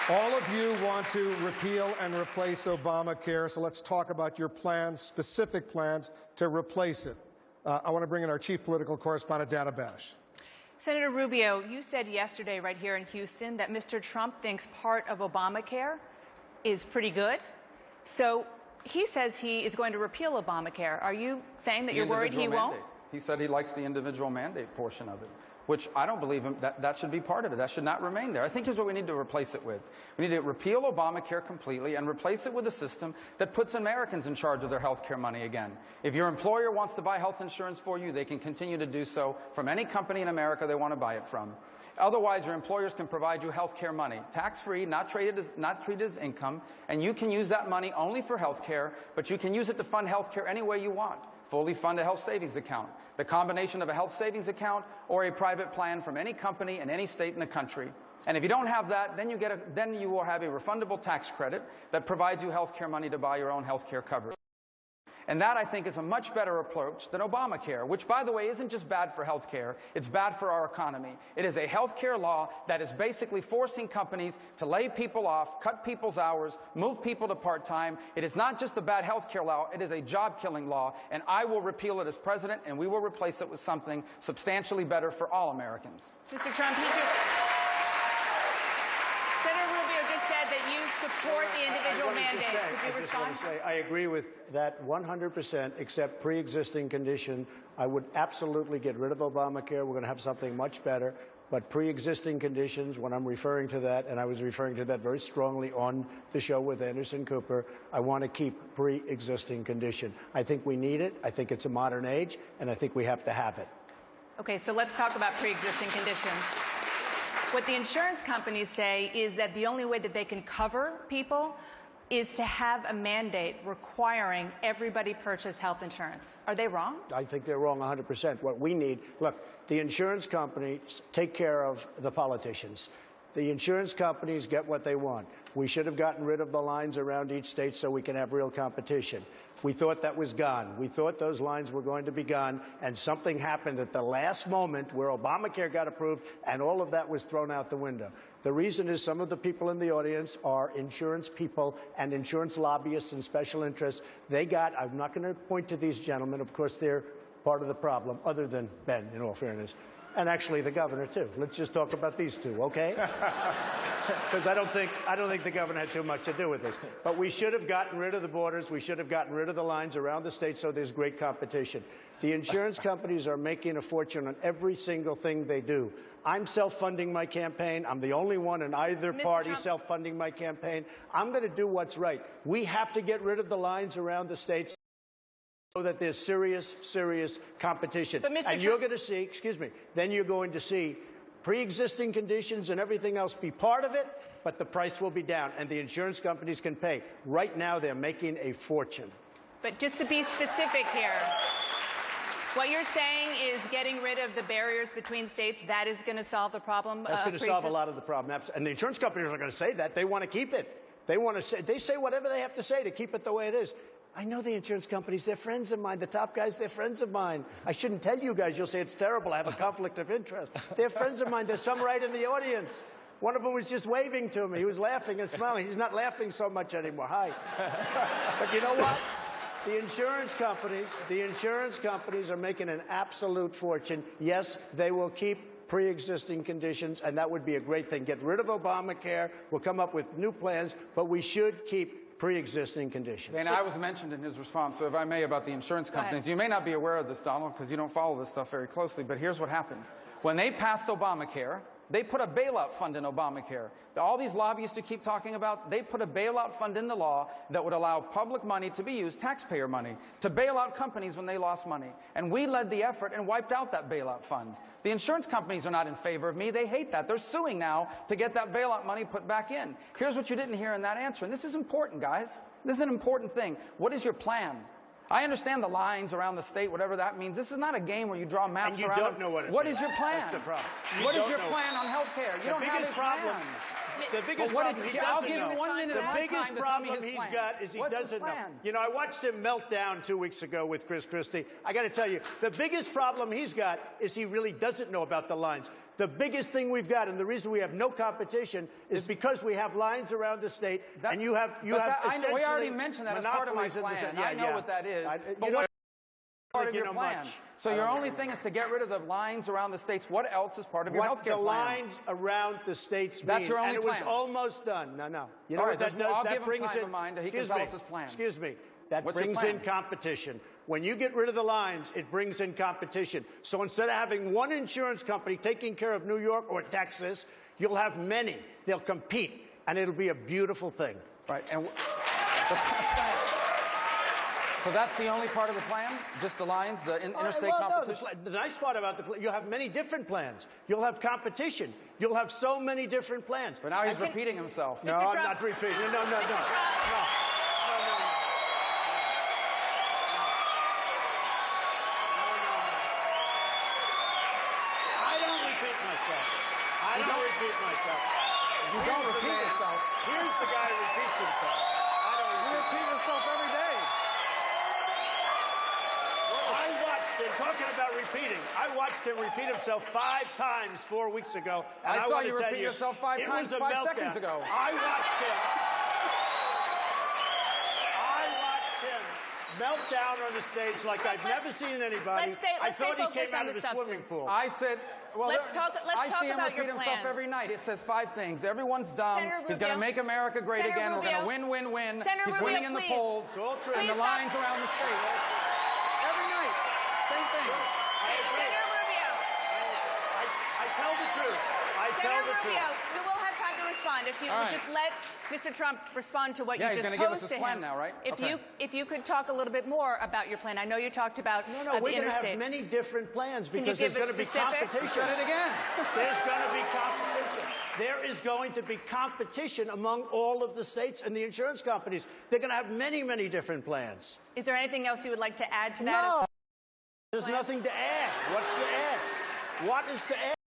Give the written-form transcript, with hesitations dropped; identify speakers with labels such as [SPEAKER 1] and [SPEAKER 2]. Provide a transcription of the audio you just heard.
[SPEAKER 1] All of you want to repeal and replace Obamacare, so let's talk about your plans, specific plans to replace it. I want to bring in our chief political correspondent, Dana Bash.
[SPEAKER 2] Senator Rubio, you said yesterday right here in Houston that Mr. Trump thinks part of Obamacare is pretty good. So he says he is going to repeal Obamacare. Are you saying that you're worried he won't?
[SPEAKER 3] He said he likes the individual mandate portion of it, which I don't believe him. That should be part of it. That should not remain there. I think here's what we need to replace it with. We need to repeal Obamacare completely and replace it with a system that puts Americans in charge of their health care money again. If your employer wants to buy health insurance for you, they can continue to do so from any company in America they want to buy it from. Otherwise, your employers can provide you health care money, tax-free, not treated as income, and you can use that money only for health care, but you can use it to fund health care any way you want. Fully fund a health savings account, the combination of a health savings account or a private plan from any company in any state in the country. And if you don't have that, then you will have a refundable tax credit that provides you health care money to buy your own health care coverage. And that, I think, is a much better approach than Obamacare, which, by the way, isn't just bad for health care. It's bad for our economy. It is a health care law that is basically forcing companies to lay people off, cut people's hours, move people to part-time. It is not just a bad health care law. It is a job-killing law. And I will repeal it as president, and we will replace it with something substantially better for all Americans.
[SPEAKER 2] Mr. Trump, Senator Rubio just said that you support the individual mandate. Could you respond?
[SPEAKER 4] I just want to say I agree with that 100%, except pre-existing condition. I would absolutely get rid of Obamacare. We're going to have something much better. But pre-existing conditions, when I'm referring to that, and I was referring to that very strongly on the show with Anderson Cooper, I want to keep pre-existing condition. I think we need it. I think it's a modern age, and I think we have to have it.
[SPEAKER 2] Okay, so let's talk about pre-existing conditions. What the insurance companies say is that the only way that they can cover people is to have a mandate requiring everybody purchase health insurance. Are they wrong?
[SPEAKER 4] I think they're wrong 100%. What we need, look, the insurance companies take care of the politicians. The insurance companies get what they want. We should have gotten rid of the lines around each state so we can have real competition. We thought that was gone. We thought those lines were going to be gone, and something happened at the last moment where Obamacare got approved, and all of that was thrown out the window. The reason is some of the people in the audience are insurance people and insurance lobbyists and special interests. I'm not going to point to these gentlemen. Of course, they're part of the problem, other than Ben, in all fairness. And actually the governor, too. Let's just talk about these two, okay? Because I don't think the governor had too much to do with this. But we should have gotten rid of the borders. We should have gotten rid of the lines around the state so there's great competition. The insurance companies are making a fortune on every single thing they do. I'm self-funding my campaign. I'm the only one in either party self-funding my campaign. I'm going to do what's right. We have to get rid of the lines around the states so that there's serious competition. And you're going to see, then you're going to see pre-existing conditions and everything else be part of it, but the price will be down, and the insurance companies can pay. Right now, they're making a fortune.
[SPEAKER 2] But just to be specific here, what you're saying is getting rid of the barriers between states, that is going to solve the problem?
[SPEAKER 4] That's going to solve a lot of the problem. And the insurance companies are going to say that. They want to keep it. They say whatever they have to say to keep it the way it is. I know the insurance companies. They're friends of mine. The top guys, they're friends of mine. I shouldn't tell you guys. You'll say it's terrible. I have a conflict of interest. They're friends of mine. There's some right in the audience. One of them was just waving to me. He was laughing and smiling. He's not laughing so much anymore. Hi. But you know what? The insurance companies are making an absolute fortune. Yes, they will keep pre-existing conditions, and that would be a great thing. Get rid of Obamacare. We'll come up with new plans, but we should keep pre-existing conditions.
[SPEAKER 3] And I was mentioned in his response, so if I may, about the insurance companies. You may not be aware of this, Donald, because you don't follow this stuff very closely, but here's what happened. When they passed Obamacare, they put a bailout fund in Obamacare. All these lobbyists you keep talking about, they put a bailout fund in the law that would allow public money to be used, taxpayer money, to bail out companies when they lost money. And we led the effort and wiped out that bailout fund. The insurance companies are not in favor of me. They hate that. They're suing now to get that bailout money put back in. Here's what you didn't hear in that answer, and this is important, guys. This is an important thing. What is your plan? I understand the lines around the state, whatever that means. This is not a game where you draw maps around.
[SPEAKER 4] And you don't know what it means.
[SPEAKER 3] What is your plan?
[SPEAKER 4] That's the problem.
[SPEAKER 3] What is your plan on health care? You don't have a plan.
[SPEAKER 4] The biggest
[SPEAKER 3] what is
[SPEAKER 4] problem
[SPEAKER 3] it?
[SPEAKER 4] he
[SPEAKER 3] I'll
[SPEAKER 4] doesn't
[SPEAKER 3] give
[SPEAKER 4] know.
[SPEAKER 3] him 1 minute
[SPEAKER 4] The
[SPEAKER 3] of my
[SPEAKER 4] biggest
[SPEAKER 3] time to tell me
[SPEAKER 4] problem
[SPEAKER 3] his
[SPEAKER 4] he's
[SPEAKER 3] plan.
[SPEAKER 4] got is he
[SPEAKER 3] What's his
[SPEAKER 4] doesn't know.
[SPEAKER 3] plan?
[SPEAKER 4] You know, I watched him melt down 2 weeks ago with Chris Christie. I got to tell you, the biggest problem he's got is he really doesn't know about the lines. The biggest thing we've got, and the reason we have no competition, is because we have lines around the state, and you have essentially
[SPEAKER 3] we already mentioned that as part of my
[SPEAKER 4] monopolies in the
[SPEAKER 3] plan.
[SPEAKER 4] state.
[SPEAKER 3] I know what that is. But
[SPEAKER 4] you know,
[SPEAKER 3] what's part of
[SPEAKER 4] you
[SPEAKER 3] your
[SPEAKER 4] know
[SPEAKER 3] plan?
[SPEAKER 4] much.
[SPEAKER 3] So your only thing is to get rid of the lines around the states. What else is part of your health care plan?
[SPEAKER 4] What the lines around the states mean.
[SPEAKER 3] That's your only
[SPEAKER 4] and it
[SPEAKER 3] plan.
[SPEAKER 4] was almost done. No. You know
[SPEAKER 3] All
[SPEAKER 4] what
[SPEAKER 3] right,
[SPEAKER 4] that does?
[SPEAKER 3] I'll
[SPEAKER 4] that
[SPEAKER 3] give him
[SPEAKER 4] brings
[SPEAKER 3] time
[SPEAKER 4] in.
[SPEAKER 3] of mind. He can tell us his plan.
[SPEAKER 4] Excuse me. That
[SPEAKER 3] What's your
[SPEAKER 4] brings
[SPEAKER 3] plan?
[SPEAKER 4] in competition. When you get rid of the lines, it brings in competition. So instead of having one insurance company taking care of New York or Texas, you'll have many. They'll compete, and it'll be a beautiful thing.
[SPEAKER 3] Right. And so that's the only part of the plan? Just the lines, the interstate competition?
[SPEAKER 4] No, the nice part about the plan, you'll have many different plans. You'll have competition. You'll have so many different plans.
[SPEAKER 3] But now he's repeating himself.
[SPEAKER 4] No, I'm not repeating. No. I don't repeat myself.
[SPEAKER 3] You don't repeat yourself.
[SPEAKER 4] Here's the guy who repeats himself. I don't
[SPEAKER 3] repeat yourself every day.
[SPEAKER 4] I watched him, talking about repeating, I watched him repeat himself 5 times 4 weeks ago. And
[SPEAKER 3] I saw you
[SPEAKER 4] want to tell
[SPEAKER 3] repeat
[SPEAKER 4] you,
[SPEAKER 3] yourself 5 times
[SPEAKER 4] it was a
[SPEAKER 3] 5
[SPEAKER 4] meltdown.
[SPEAKER 3] seconds ago.
[SPEAKER 4] I watched him melt down on the stage like I've never seen anybody. I thought he came out of the swimming pool.
[SPEAKER 3] I said, well,
[SPEAKER 2] let's talk
[SPEAKER 3] see him
[SPEAKER 2] about
[SPEAKER 3] repeat
[SPEAKER 2] your
[SPEAKER 3] himself
[SPEAKER 2] plan.
[SPEAKER 3] every night. It says 5 things. Everyone's dumb.
[SPEAKER 2] Senator
[SPEAKER 3] He's going to
[SPEAKER 2] Rubio.
[SPEAKER 3] make America great
[SPEAKER 2] Senator
[SPEAKER 3] again.
[SPEAKER 2] Rubio.
[SPEAKER 3] We're going to win.
[SPEAKER 2] Senator
[SPEAKER 3] He's
[SPEAKER 2] Rubio,
[SPEAKER 3] winning in the
[SPEAKER 2] please.
[SPEAKER 3] polls.
[SPEAKER 4] It's all true.
[SPEAKER 3] And the lines around the state. Every night. Same thing.
[SPEAKER 4] I agree.
[SPEAKER 2] Senator Rubio.
[SPEAKER 4] I tell the truth.
[SPEAKER 2] Senator Rubio, we will have time to respond. If you would just let Mr. Trump respond to what you just posed to him.
[SPEAKER 3] Yeah, he's going to give us his plan now, right?
[SPEAKER 2] If you could talk a little bit more about your plan. I know you talked about the interstate.
[SPEAKER 4] We're going to have many different plans because
[SPEAKER 2] there's
[SPEAKER 4] going to be competition.
[SPEAKER 3] Said it again.
[SPEAKER 4] There's going to be competition. There is going to be competition among all of the states and the insurance companies. They're going to have many, many different plans.
[SPEAKER 2] Is there anything else you would like to add to that?
[SPEAKER 4] No. There's nothing to add. What's to add? What is to add?